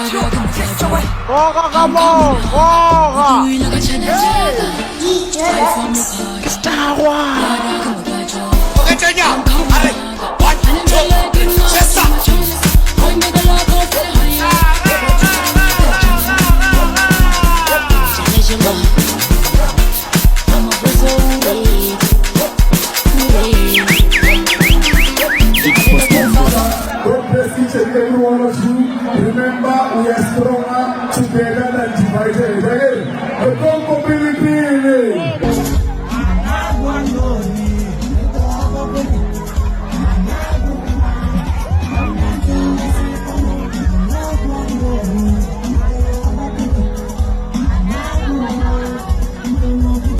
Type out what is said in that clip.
Koka ka mo! Koka! Tawa! Okay, niya! Are! 1, 2, sesa! Everyone of you, remember we are stronger together than divided. The mobility.